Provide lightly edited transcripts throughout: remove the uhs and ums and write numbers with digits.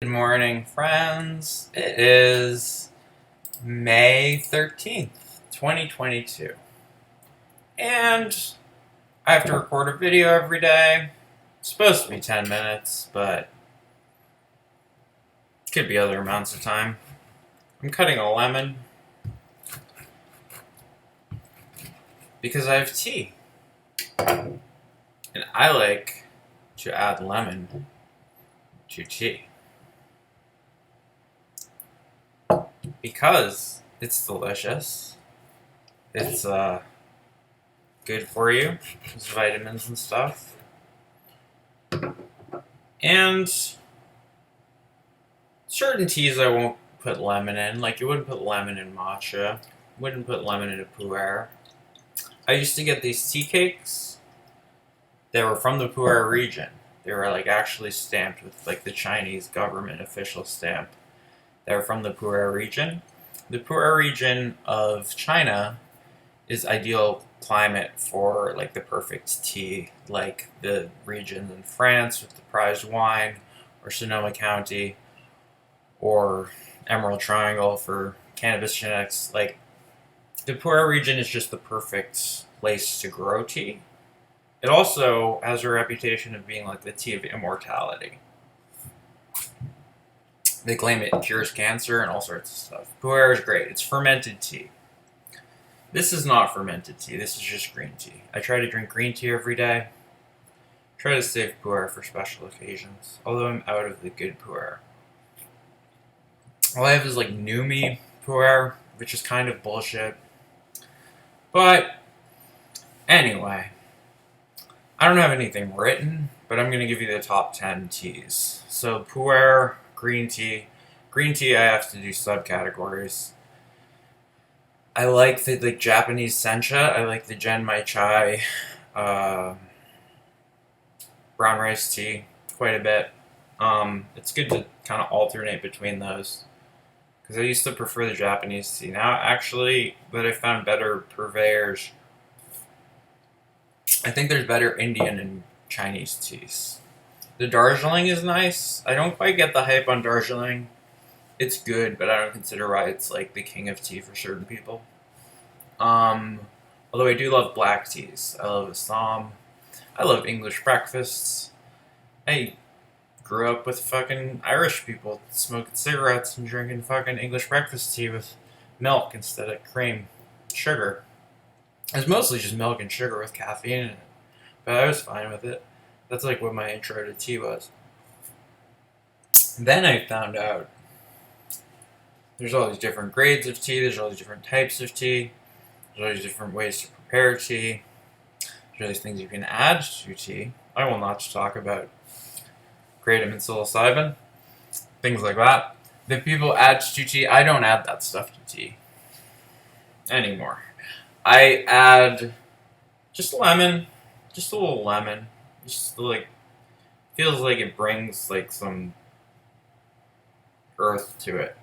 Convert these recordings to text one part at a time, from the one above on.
Good morning, friends. It is May 13th, 2022. And I have to record a video every day. It's supposed to be 10 minutes, but it could be other amounts of time. I'm cutting a lemon because I have tea. And I like to add lemon to tea. Because it's delicious. It's good for you. There's vitamins and stuff. And certain teas I won't put lemon in. Like you wouldn't put lemon in matcha. Wouldn't put lemon in a pu'er. I used to get these tea cakes. They were from the Pu'er region. They were like actually stamped with like the Chinese government official stamp. They're from the Pu'er region. The Pu'er region of China is ideal climate for like the perfect tea, like the region in France with the prized wine, or Sonoma County, or Emerald Triangle for cannabis genetics. Like the Pu'er region is just the perfect place to grow tea. It also has a reputation of being like the tea of immortality. They claim it cures cancer and all sorts of stuff. Pu'er is great. It's fermented tea. This is not fermented tea. This is just green tea. I try to drink green tea every day. Try to save pu'er for special occasions. Although I'm out of the good pu'er. All I have is like Numi pu'er, which is kind of bullshit. But anyway, I don't have anything written, but I'm going to give you the top 10 teas. So pu'er, green tea. Green tea, I have to do subcategories. I like the Japanese sencha. I like the Genmai chai brown rice tea quite a bit. It's good to kind of alternate between those because I used to prefer the Japanese tea. Now, actually, that I found better purveyors, I think there's better Indian and Chinese teas. The Darjeeling is nice. I don't quite get the hype on Darjeeling. It's good, but I don't consider why it's like the king of tea for certain people. Although I do love black teas. I love Assam. I love English breakfasts. I grew up with fucking Irish people smoking cigarettes and drinking fucking English breakfast tea with milk instead of cream, sugar. It was mostly just milk and sugar with caffeine in it, but I was fine with it. That's like what my intro to tea was. Then I found out there's all these different grades of tea, there's all these different types of tea, there's all these different ways to prepare tea, there's all these things you can add to tea. I will not talk about kratom and psilocybin, things like that. The people add to tea, I don't add that stuff to tea anymore. I add just lemon, just a little lemon, just like, feels like it brings like some earth to it.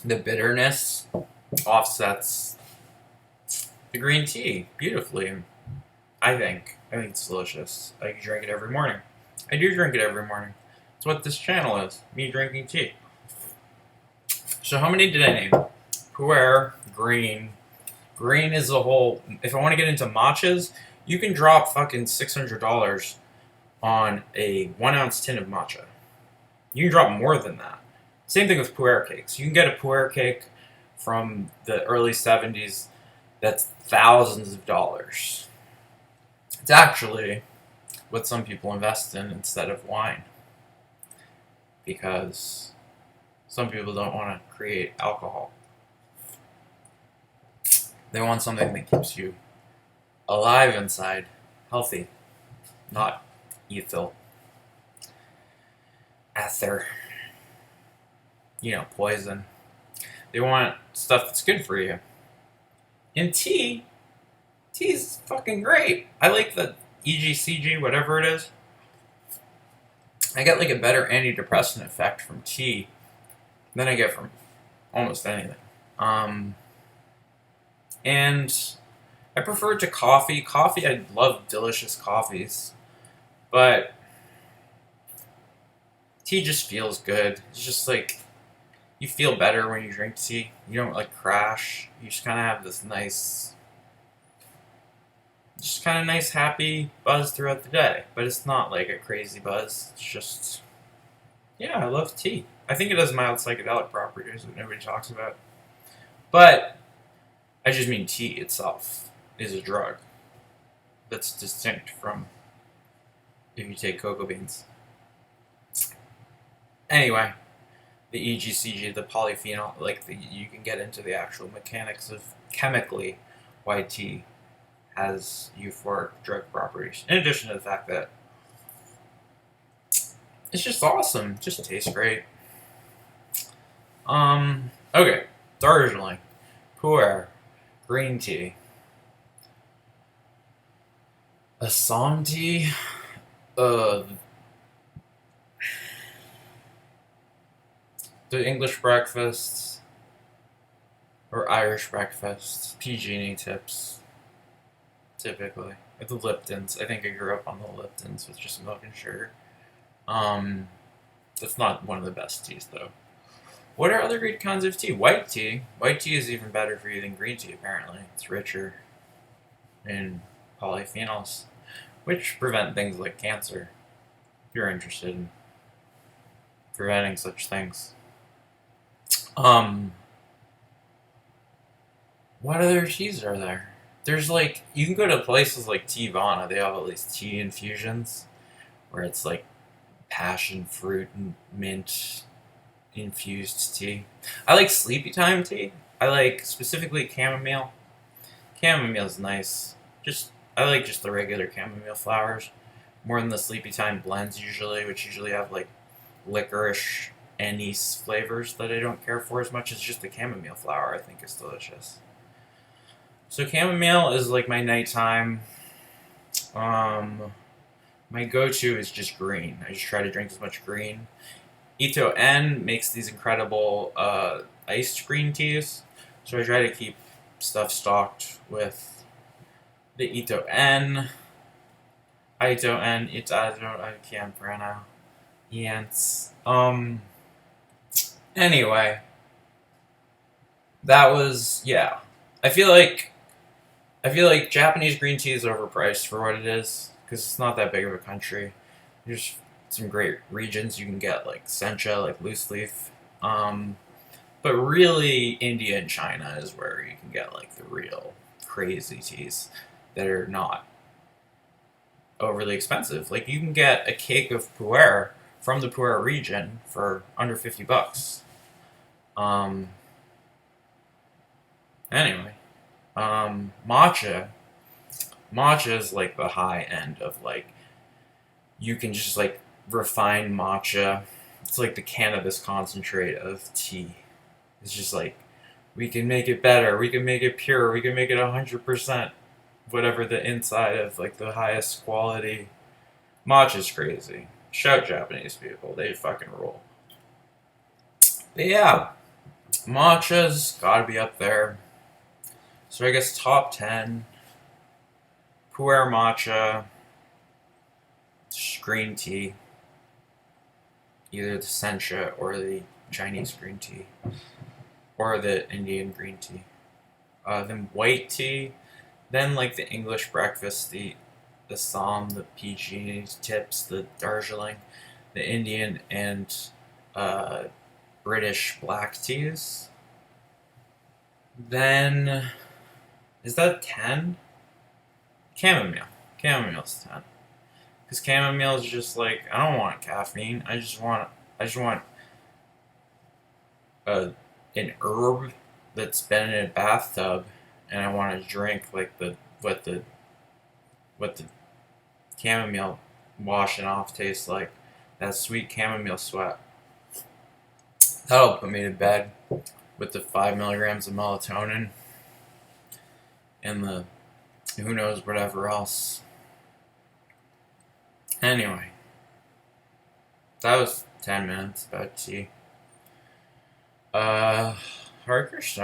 The bitterness offsets the green tea beautifully. I think it's delicious. I drink it every morning. I do drink it every morning. It's what this channel is, me drinking tea. So how many did I name? Pu'er, green. Green is a whole... If I want to get into matchas, you can drop fucking $600 on a 1 ounce tin of matcha. You can drop more than that. Same thing with pu'er cakes. You can get a pu'er cake from the early 70s that's thousands of dollars. It's actually what some people invest in instead of wine. Because some people don't want to create alcohol. They want something that keeps you alive inside, healthy, not ethyl, ether, poison. They want stuff that's good for you. And tea's fucking great. I like the EGCG, whatever it is. I get like a better antidepressant effect from tea than I get from almost anything. And I prefer it to coffee. Coffee, I love delicious coffees. But tea just feels good. It's just like you feel better when you drink tea. You don't like crash. You just kind of have this nice, just kind of nice, happy buzz throughout the day. But it's not like a crazy buzz. It's just, yeah, I love tea. I think it has mild psychedelic properties that nobody talks about. But I just mean tea itself is a drug that's distinct from if you take cocoa beans. Anyway, the EGCG, the polyphenol, you can get into the actual mechanics of chemically why tea has euphoric drug properties. In addition to the fact that it's just awesome, it just tastes great. Okay, Darjeeling, Pu'er, green tea, Assam tea, the English breakfast, or Irish breakfast, PG&E tips, typically. The Liptons, I think I grew up on the Liptons with just milk and sugar. That's not one of the best teas, though. What are other great kinds of tea? White tea. White tea is even better for you than green tea, apparently. It's richer in polyphenols, which prevent things like cancer, if you're interested in preventing such things. What other teas are there? There's you can go to places like Teavana, they have all these tea infusions, where it's like passion fruit and mint infused tea. I like sleepy time tea. I like specifically chamomile. Chamomile's nice. I like just the regular chamomile flowers more than the sleepy time blends usually, which usually have licorice anise flavors that I don't care for as much as just the chamomile flower. I think is delicious. So chamomile is like my nighttime. My go-to is just green. I just try to drink as much green. Ito En makes these incredible iced green teas, so I try to keep stuff stocked with the Ito En. I can't pronounce. Yes. Anyway, that was yeah. I feel like Japanese green tea is overpriced for what it is because it's not that big of a country. There's some great regions you can get like sencha, like loose leaf. But really, India and China is where you can get the real crazy teas that are not overly expensive. Like you can get a cake of pu'er from the Pu'er region for under $50. Um, anyway, matcha. Matcha is like the high end of you can just refine matcha. It's like the cannabis concentrate of tea. It's just we can make it better. We can make it pure. We can make it 100%. Whatever the inside of the highest quality. Matcha's crazy. Shout Japanese people. They fucking rule. But yeah, matcha's gotta be up there. So I guess top 10. Pu'er matcha. Green tea. Either the sencha or the Chinese green tea. Or the Indian green tea. Then white tea. Then the English breakfast, the Assam, the PG tips, the Darjeeling, the Indian and British black teas. Then is that 10? Chamomile. Chamomile's 10. Because chamomile is just I don't want caffeine. I just want an herb that's been in a bathtub, and I want to drink what the chamomile washing off tastes like. That sweet chamomile sweat. That'll put me to bed with the 5 milligrams of melatonin and the who knows whatever else. Anyway, that was 10 minutes about tea. Hare Krishna.